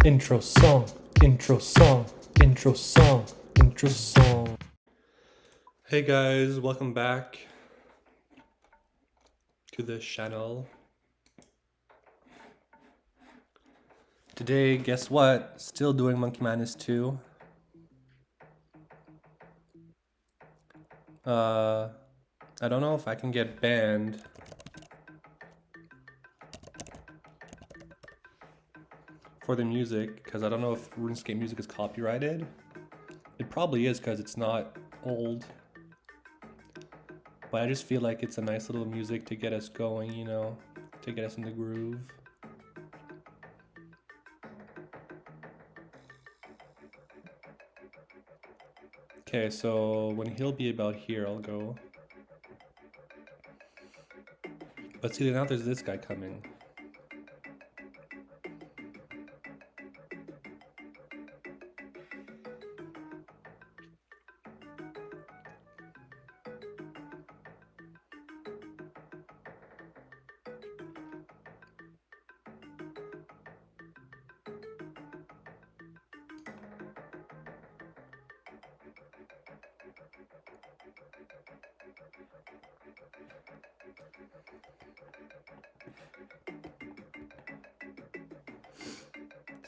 Intro song, intro song, intro song, intro song. Hey guys, welcome back to this channel. Today, guess what? Still doing Monkey Madness 2. I don't know if I can get banned for the music, because I don't know if RuneScape music is copyrighted. It probably is because it's not old. But I just feel like it's a nice little music to get us going, you know, to get us in the groove. Okay, so when he'll be about here, I'll go. But see, now there's this guy coming.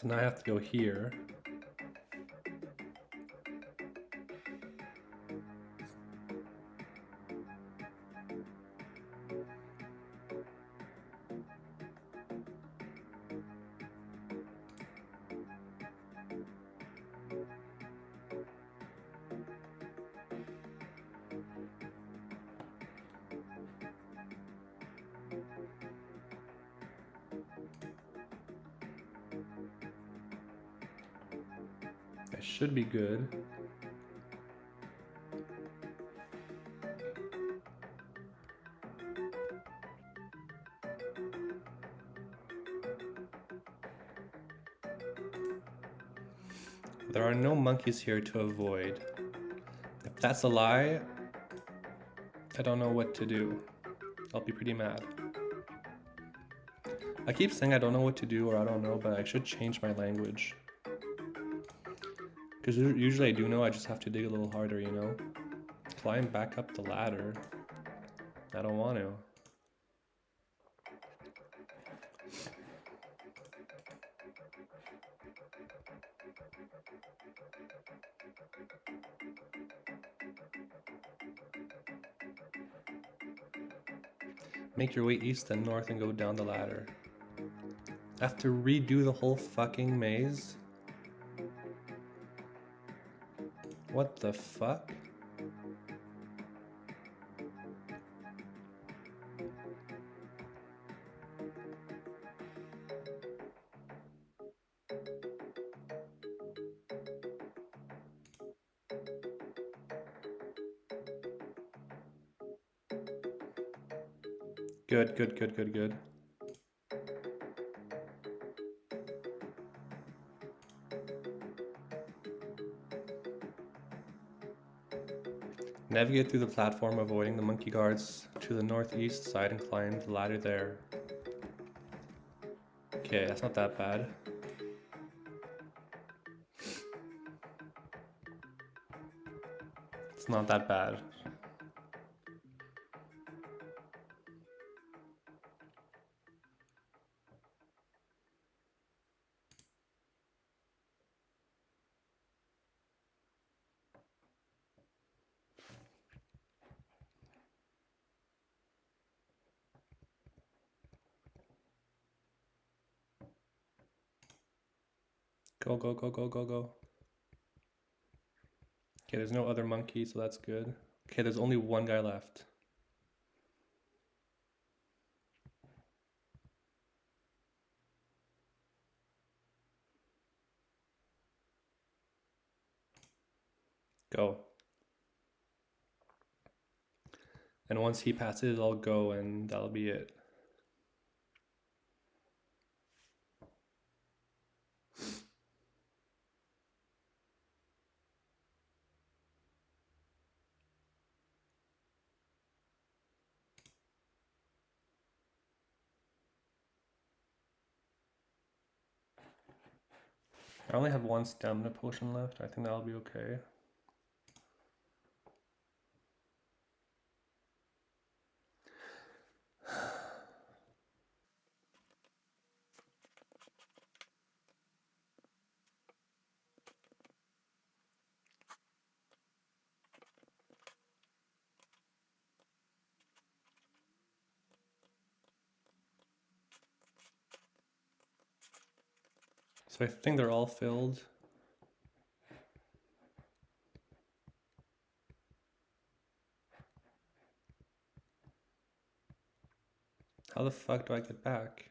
So now I have to go here. I should be good. There are no monkeys here to avoid. If that's a lie, I don't know what to do. I'll be pretty mad. I keep saying I don't know what to do or I don't know, but I should change my language. Because usually I do know, I just have to dig a little harder, you know? Climb back up the ladder. I don't want to. Make your way east and north and go down the ladder. I have to redo the whole fucking maze? What the fuck? Good, good, good, good, good. Navigate through the platform, avoiding the monkey guards to the northeast side and climb the ladder there. Okay, that's not that bad. It's not that bad. Go, go, go, go, go, go. Okay, there's no other monkey, so that's good. Okay, there's only one guy left. Go. And once he passes, I'll go and that'll be it. I only have one stamina potion left. I think that'll be okay. So I think they're all filled. How the fuck do I get back?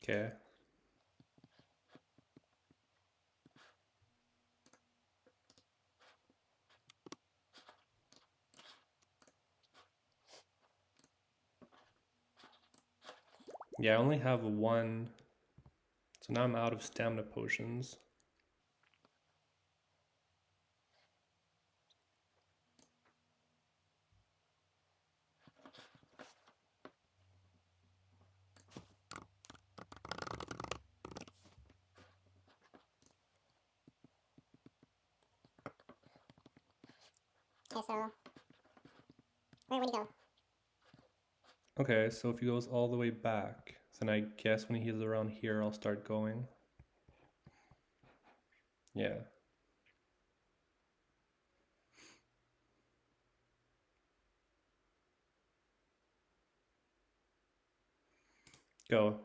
Okay. Yeah, I only have one. So now I'm out of stamina potions. Okay, so where'd he go? Okay, so if he goes all the way back, then I guess when he's around here, I'll start going. Yeah. Go.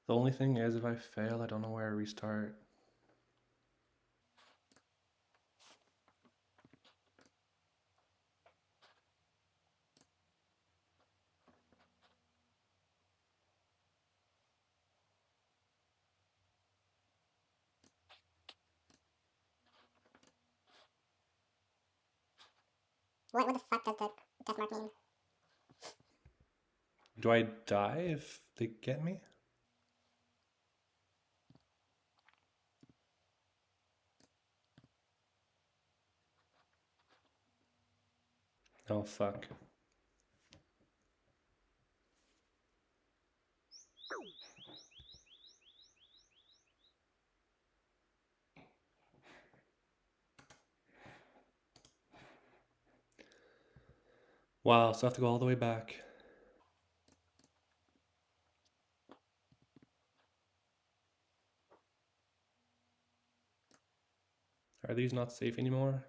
The only thing is, if I fail, I don't know where I restart. What the fuck does the death mark mean? Do I die if they get me? Oh, fuck. Wow, so I have to go all the way back. Are these not safe anymore?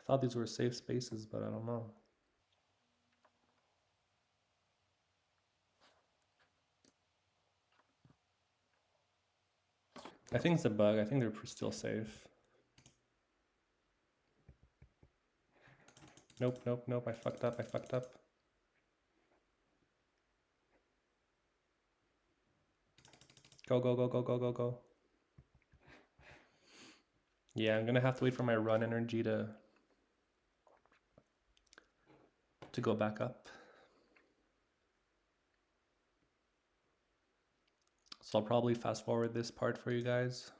I thought these were safe spaces, but I don't know. I think it's a bug. I think they're still safe. Nope, nope, nope. I fucked up. I fucked up. Go, go, go, go, go, go, go. Yeah, I'm gonna have to wait for my run energy to go back up. So I'll probably fast forward this part for you guys.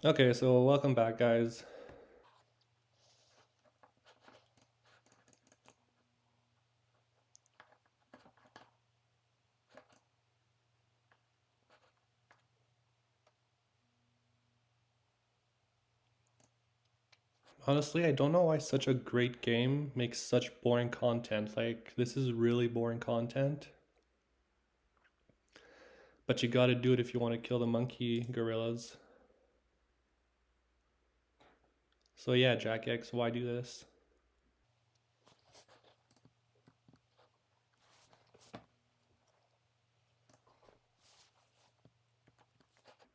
Okay, so welcome back, guys. Honestly, I don't know why such a great game makes such boring content. Like, this is really boring content. But you gotta do it if you want to kill the monkey gorillas. So yeah, Jack X, why do this?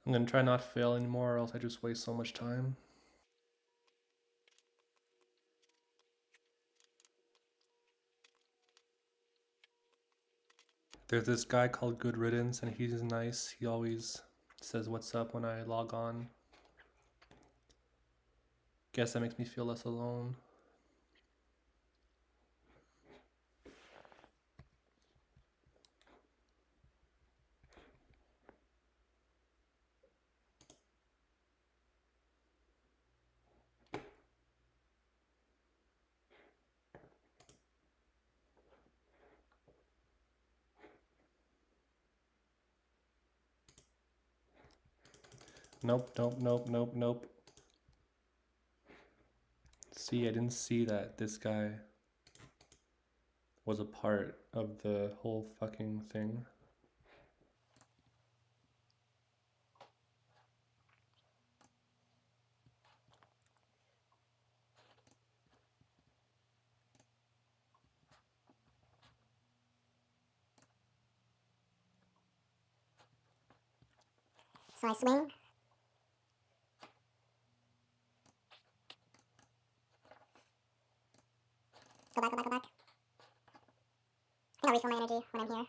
I'm gonna try not to fail anymore or else I just waste so much time. There's this guy called Good Riddance and he's nice. He always says what's up when I log on. Guess that makes me feel less alone. Nope, nope, nope, nope, nope. See, I didn't see that this guy was a part of the whole fucking thing. So I swing. Go back, go back, go back. I think I'll refill my energy when I'm here.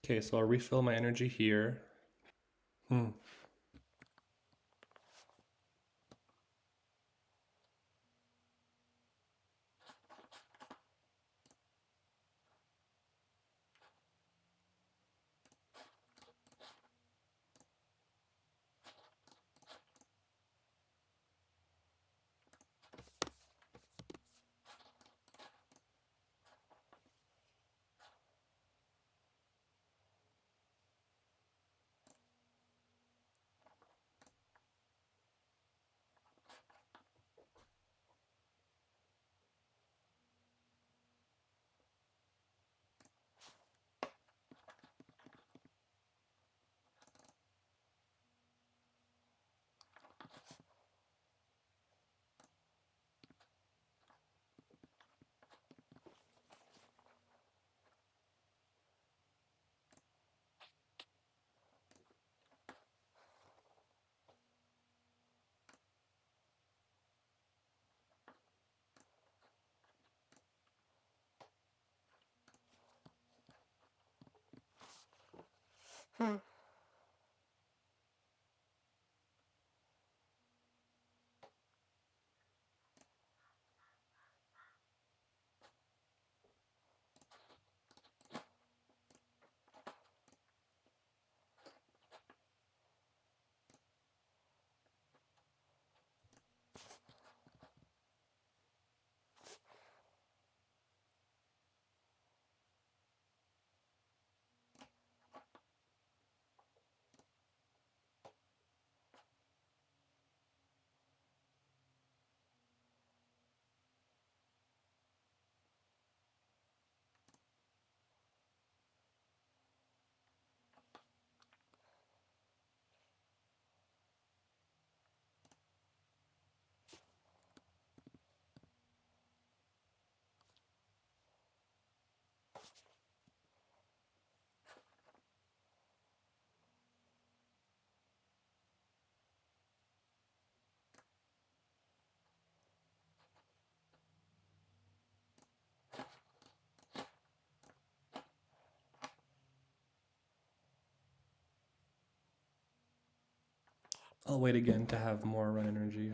Okay, so I'll refill my energy here. Hmm. I'll wait again to have more run energy.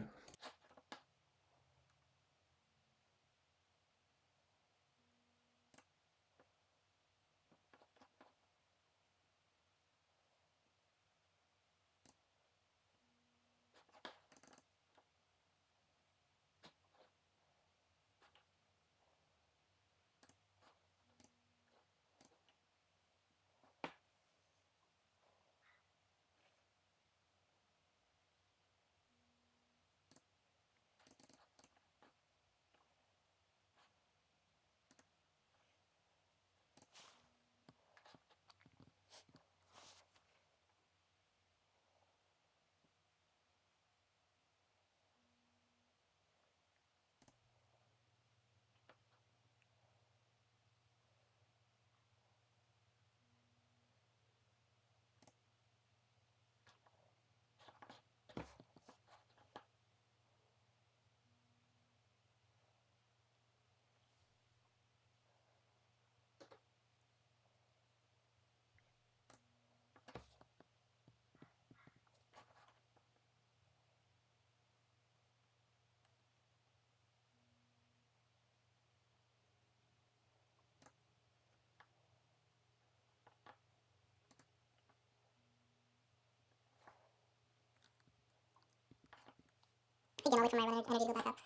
Again, I'll wait for my energy to go back up.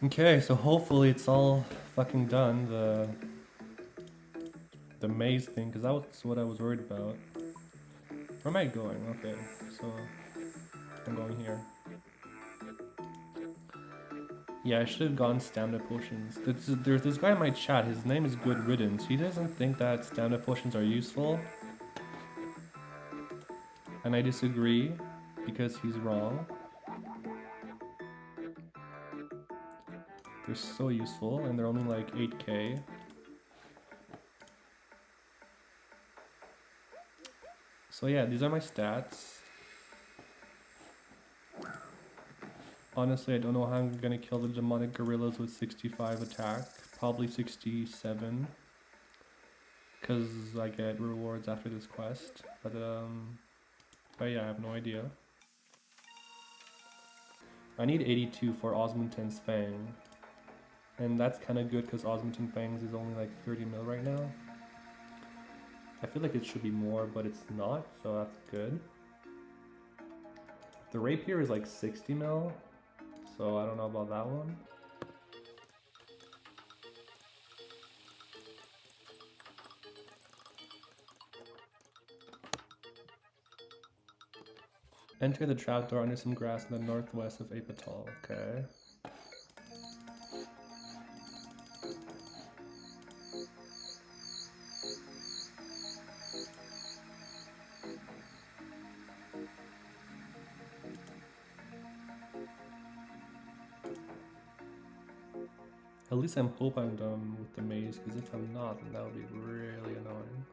Okay, so hopefully it's all fucking done, the maze thing, because that was what I was worried about. Where am I going? Okay, so I'm going here. Yeah, I should have gone stamina potions. There's this guy in my chat, his name is Good Riddance. He doesn't think that stamina potions are useful. And I disagree, because he's wrong. They're so useful, and they're only like 8k. So yeah, these are my stats. Honestly, I don't know how I'm gonna kill the demonic gorillas with 65 attack. Probably 67. Because I get rewards after this quest. But yeah, I have no idea. I need 82 for Osmundten's Fang. And that's kind of good because Osmundten Fangs is only like 30 mil right now. I feel like it should be more, but it's not, so that's good. The Rapier is like 60 mil, so I don't know about that one. Enter the trapdoor under some grass in the northwest of Apatal. Okay. At least I hope I'm done with the maze, because if I'm not, then that would be really annoying.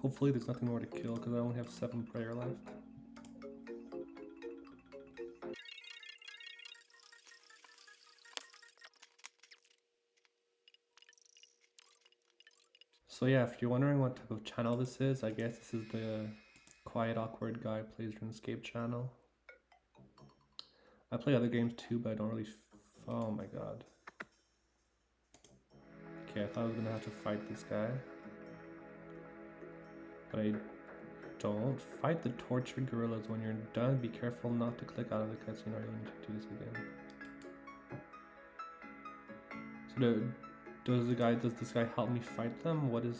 Hopefully there's nothing more to kill, because I only have 7 prayer left. So yeah, if you're wondering what type of channel this is, I guess this is the Quiet Awkward Guy Plays RuneScape channel. I play other games too, but I don't really oh my god. Okay, I thought I was gonna have to fight this guy. But I don't. Fight the tortured gorillas. When you're done, be careful not to click out of the cutscene or you'll need to do this again. So does this guy help me fight them? What is...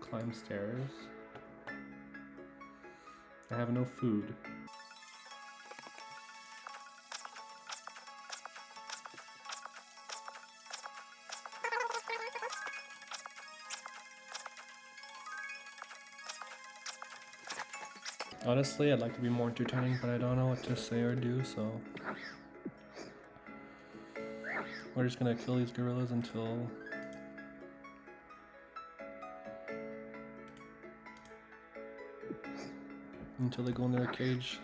Climb stairs. I have no food. Honestly, I'd like to be more entertaining, but I don't know what to say or do, so... We're just gonna kill these gorillas until they go in their cage.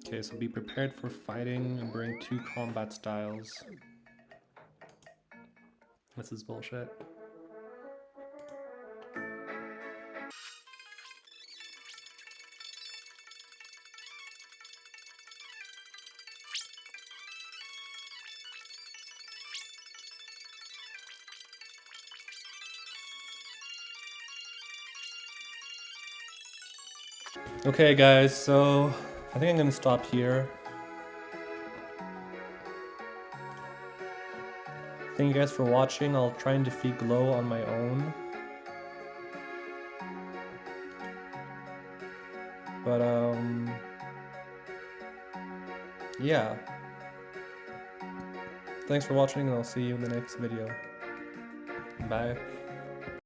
Okay, so be prepared for fighting and bring 2 combat styles. This is bullshit. Okay guys, so I think I'm gonna stop here. Thank you guys for watching. I'll try and defeat Glow on my own. But yeah. Thanks for watching and I'll see you in the next video. Bye.